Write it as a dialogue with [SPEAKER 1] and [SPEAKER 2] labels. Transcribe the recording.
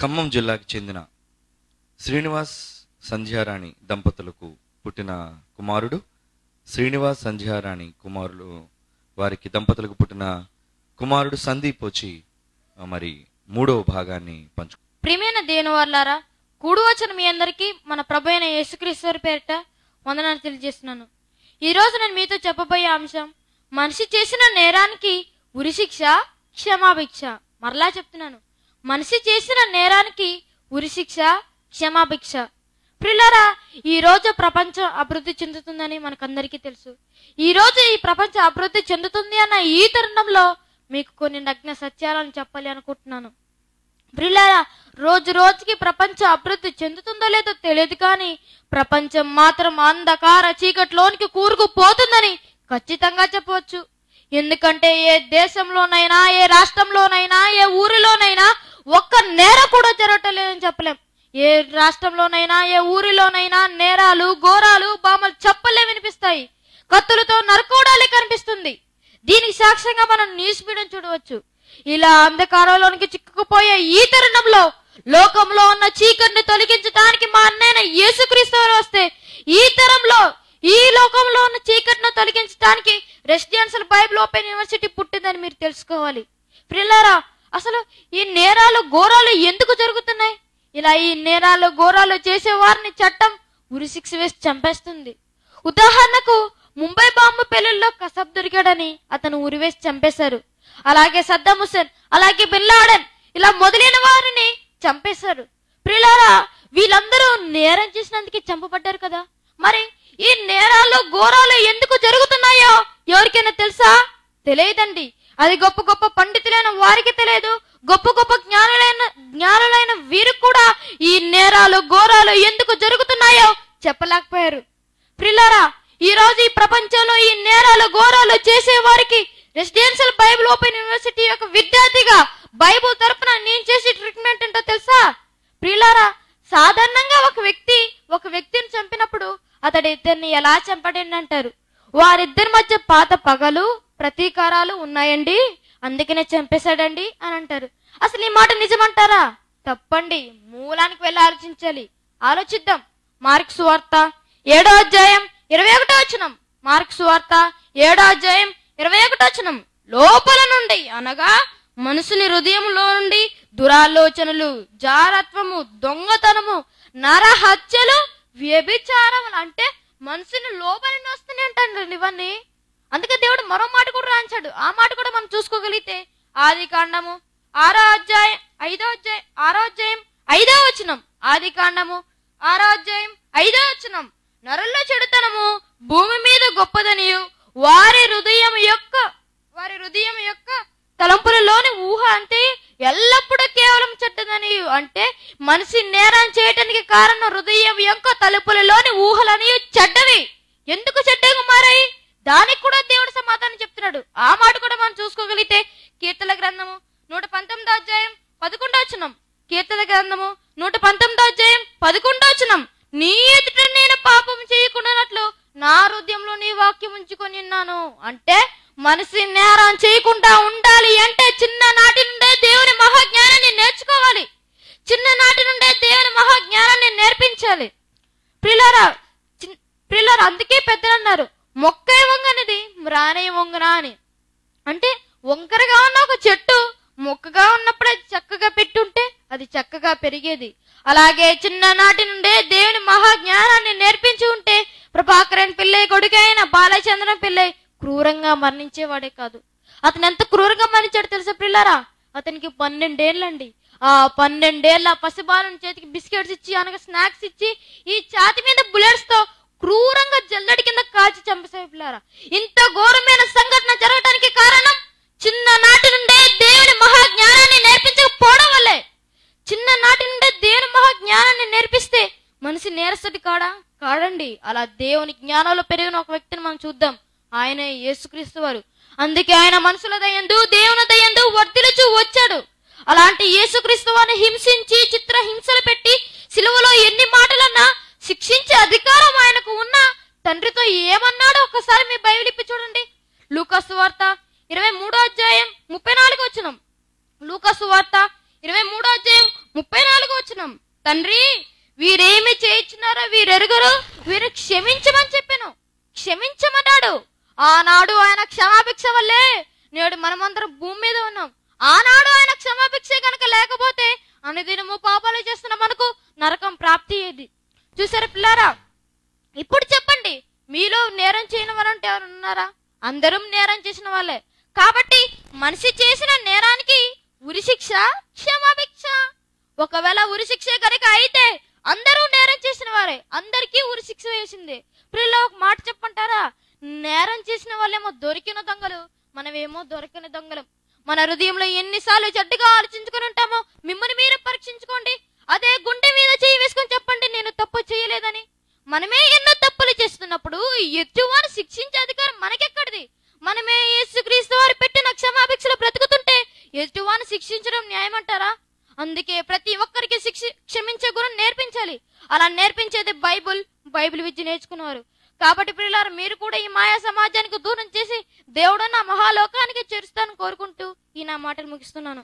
[SPEAKER 1] ఖమ్మం జిల్లాకు చెందిన శ్రీనివాస్ సంధ్యారాణి దంపతులకు పుట్టిన కుమారుడు శ్రీనివాస్ సంధ్యారాణి కుమారులు వారికి దంపతులకు పుట్టిన కుమారుడు సందీప్ వచ్చి మరి 3వ భాగాన్ని పంచు.
[SPEAKER 2] ప్రియమైన దేవుని వారలారా, కూడి వచ్చిన మీ అందరికీ మన ప్రభు అయిన యేసుక్రీస్తు వారి పేరిట వందనాలు తెలియజేస్తున్నాను. ఈ రోజు నేను మీతో చెప్పబోయే అంశం, మనిషి చేసిన నేరానికి ఉరిశిక్ష, క్షమాభిక్ష. మరలా చెప్తున్నాను, మనిషి చేసిన నేరానికి ఉరిశిక్ష, క్షమాభిక్ష. ప్రియులారా, ఈ రోజు ప్రపంచం అభివృద్ధి చెందుతుందని మనకందరికీ తెలుసు. ఈ రోజు ఈ ప్రపంచం అభివృద్ధి చెందుతుంది అన్న ఈ తరుణంలో మీకు కొన్ని నగ్న సత్యాలను చెప్పాలి అనుకుంటున్నాను. ప్రియులారా, రోజు రోజుకి ప్రపంచం అభివృద్ధి చెందుతుందో లేదో తెలియదు, కానీ ప్రపంచం మాత్రం అంధకార చీకట్లోనికి కూరుకుపోతుందని ఖచ్చితంగా చెప్పవచ్చు. ఎందుకంటే ఏ దేశంలోనైనా, ఏ రాష్ట్రంలోనైనా, ఏ ఊరిలోనైనా ఒక్క నేరం కూడా జరగటం లేదని చెప్పలేం. ఏ రాష్ట్రంలోనైనా, ఏ ఊరిలోనైనా నేరాలు, ఘోరాలు, బామలు చెప్పలే వినిపిస్తాయి. కత్తులతో నరుకోవడాలే కనిపిస్తుంది. దీనికి సాక్ష్యంగా మనం న్యూస్ మీడియా చూడవచ్చు. ఇలా అంధకారంలోనికి చిక్కుకుపోయే ఈ తరుణంలో లోకంలో ఉన్న చీకటిని తొలగించడానికి మా అన్నయ్య యేసుక్రీస్తు వారు వస్తే, ఈ తరంలో ఈ లోకంలో ఉన్న చీకటిని తొలగించడానికి రెసిడెన్షియల్ బైబిల్ ఓపెన్ యూనివర్సిటీ పుట్టిందని మీరు తెలుసుకోవాలి. ప్రియులారా, అసలు ఈ నేరాలు, ఘోరాలు ఎందుకు జరుగుతున్నాయి? ఇలా ఈ నేరాలు, ఘోరాలు చేసే వారిని చట్టం ఉరిశిక్ష వేసి చంపేస్తుంది. ఉదాహరణకు, ముంబై బాంబు పెళ్లిలో కసబ్ దొరికాడని అతను ఉరివేసి చంపేశారు. అలాగే సద్దాం హుస్సేన్, అలాగే బిన్ లాడెన్, ఇలా మొదలైన వారిని చంపేశారు. ప్రియులారా, వీళ్ళందరూ నేరం చేసినందుకు చంపబడ్డారు కదా. మరి ఈ నేరాలు, ఘోరాలు ఎందుకు జరుగుతున్నాయో ఎవరికైనా తెలుసా? తెలియదండి. అది గొప్ప గొప్ప పండితులైన వారికి తెలియదు. గొప్ప గొప్ప జ్ఞానులైన వీరికి కూడా ఈ నేరాలు, ఘోరాలు ఎందుకు జరుగుతున్నాయో చెప్పలేకపోయారు. ప్రియులారా, ఈ రోజు ఈ ప్రపంచంలో ఈ నేరాలు, ఘోరాలు చేసే వారికి రెసిడెన్షియల్ బైబిల్ ఓపెన్ యూనివర్సిటీ యొక్క విద్యార్థిగా బైబిల్ తరపున నేను చేసే ట్రీట్మెంట్ ఏంటో తెలుసా? ప్రియులారా, సాధారణంగా ఒక వ్యక్తిని చంపినప్పుడు అతడి ఇద్దరిని ఎలా చంపడండి అంటారు. వారిద్దరి మధ్య పాత పగలు, ప్రతీకారాలు ఉన్నాయండి, అందుకనే చంపేశాడండి అని అంటారు. అసలు ఈ మాట నిజమంటారా? తప్పండి. మూలానికి వెళ్ళి ఆలోచించాలి. ఆలోచిద్దాం. మార్కు సువార్త 7వ అధ్యాయం 21వ వచనం. మార్కు సువార్త 7వ అధ్యాయం 21వ వచనం. లోపల నుండి అనగా మనుషుని హృదయంలో నుండి దురాలోచనలు, జారత్వము, దొంగతనము, నరహత్యలు, వ్యభిచారములు, అంటే మనుషుని లోపల వస్తూనే అంటారు ఇవన్నీ. అందుకే దేవుడు మరో మాట కూడా రాయించాడు. ఆ మాట కూడా మనం చూసుకోగలిగితే ఆది కాండము 6వ అధ్యాయం 5వ వచనం. ఆది కాండము 6వ అధ్యాయం 5వ వచనం. నరుల్లో చెడుతనము భూమి మీద గొప్పదనియు వారి హృదయం యొక్క తలంపులలోని ఊహ అంతే ఎల్లప్పుడూ కేవలం చెడ్డదని. అంటే మనిషి నేరం చేయటానికి కారణం హృదయం యొక్క తలుపులలోని ఊహలని చెడ్డవి. ఎందుకు చెడ్డగా మారాయి? దానికి కూడా దేవుడు సమాధానం చెప్తున్నాడు. ఆ మాట కూడా మనం చూసుకోగలిగితే కీర్తన గ్రంథము 119వ అధ్యాయం 11వ వచనం. కీర్తన గ్రంథము 119వ అధ్యాయం 11వ వచనం. నీ ఎదుట నేను పాపం చేయకుండానట్లు నా హృదయంలో నీ వాక్యం ఉంచుకొని ఉన్నాను. అంటే మనిషి నేరం చేయకుండా ఉండాలి అంటే చిన్ననాటి నుండే దేవుని మహాజ్ఞానాన్ని నేర్చుకోవాలి. చిన్ననాటి నుండే దేవుని మహాజ్ఞానాన్ని నేర్పించాలి. ప్రియులారా, అందుకే పెద్దలు అన్నారు, మొక్కై వంగనిది మ్రానే వంగునా అని. అంటే వంకరగా ఉన్న ఒక చెట్టు మొక్కగా ఉన్నప్పుడు అది చక్కగా పెట్టుంటే అది చక్కగా పెరిగేది. అలాగే చిన్ననాటి నుండే దేవుని మహాజ్ఞానాన్ని నేర్పించి ఉంటే ప్రభాకరన్ పిల్లై కొడుకైన బాలచంద్రన్ పిల్లై క్రూరంగా మరణించేవాడే కాదు. అతను ఎంత క్రూరంగా మరణించాడు తెలుసా ప్రియులారా? అతనికి 12 ఏళ్ళండి. ఆ 12 ఏళ్ళ పసిబాలను చేతికి బిస్కెట్స్ ఇచ్చి, అనగా స్నాక్స్ ఇచ్చి, ఈ ఛాతి మీద బుల్లెట్స్ తో క్రూరంగా జల్లడి కింద కాల్చి చంపేశారు పిల్లారా. ఇంత ఘోరమైన సంఘటన జరగడానికి కారణం చిన్ననాటి నుండే దేవుని మహాజ్ఞానాన్ని నేర్పించకపోవడం వల్లే. చిన్ననాటి నుండే దేవుని మహాజ్ఞానాన్ని నేర్పిస్తే మనిషి నేరస్తుడి కాడండి. అలా దేవుని జ్ఞానంలో పెరిగిన ఒక వ్యక్తిని మనం చూద్దాం. ఆయన యేసుక్రీస్తు వారు. అందుకే ఆయన మనుషుల దయందు, దేవుని దయందు వర్ధిల్లుచూ వచ్చాడు. అలాంటి యేసుక్రీస్తు వారిని హింసించి, చిత్రహింసలు పెట్టి, సిలువలో ఎన్ని మాటలన్నా శిక్షించే అధికారం ఆయనకు ఉన్న తండ్రితో ఏమన్నాడో ఒకసారి మీ బైబిల్ ఇప్పి చూడండి. లూకా సువార్త 23వ అధ్యాయం 34వ వచనం. లూకా సువార్త 23వ అధ్యాయం 34వ తండ్రి వీరేమి చేయించున్నారో వీరెరుగరు, వీరు క్షమించమని చెప్పాను. క్షమించమన్నాడు. ఆనాడు ఆయన క్షమాభిక్ష వల్లే నేడు మనమందరం భూమి మీద ఉన్నాం. ఆనాడు ఆయన క్షమాభిక్ష కనుక లేకపోతే అనుదినము పాపాలు చేస్తున్న మనకు నరకం ప్రాప్తి అయ్యేది. చూసారా పిల్లారా? ఇప్పుడు చెప్పండి, మీలో నేరం చేయని వారంటే ఎవరు ఉన్నారా? అందరం నేరం చేసిన వాళ్ళే. కాబట్టి మనిషి చేసిన నేరానికి ఉరిశిక్ష, క్షమాభిక్ష. ఒకవేళ ఉరిశిక్ష కనుక అయితే అందరూ నేరం చేసిన వారే, అందరికీ ఉరిశిక్ష వేసింది. పిల్లలు ఒక మాట చెప్పంటారా? నేరం చేసిన వాళ్ళేమో దొరికిన దొంగలు, మనమేమో దొరికిన దొంగలం. మన హృదయంలో ఎన్నిసార్లు చెడ్డగా ఆలోచించుకుని ఉంటామో మిమ్మల్ని మీరే పరీక్షించుకోండి. అదే గుండె మీద చేయి వేసుకొని చెప్పండి, నేను తప్పు చేయలేదని. మనమే ఎన్నో తప్పులు చేస్తున్నప్పుడు ఎదుటివారు శిక్షించే అధికారం మనకెక్కడిది? మనమే యేసుక్రీస్తు వారు పెట్టిన క్షమాభిక్షలు బ్రతుకుతుంటే ఎదుటివారిని శిక్షించడం న్యాయమంటారా? అందుకే ప్రతి ఒక్కరికి క్షమించే గుణం నేర్పించాలి. అలా నేర్పించేది బైబిల్ విద్య నేర్చుకున్నారు. కాబట్టి ప్రియులారా, మీరు కూడా ఈ మాయా సమాజానికి దూరం చేసి దేవుడు నా మహాలోకానికి చేరుస్తానని కోరుకుంటూ ఈ నా మాటలు ముగిస్తున్నాను.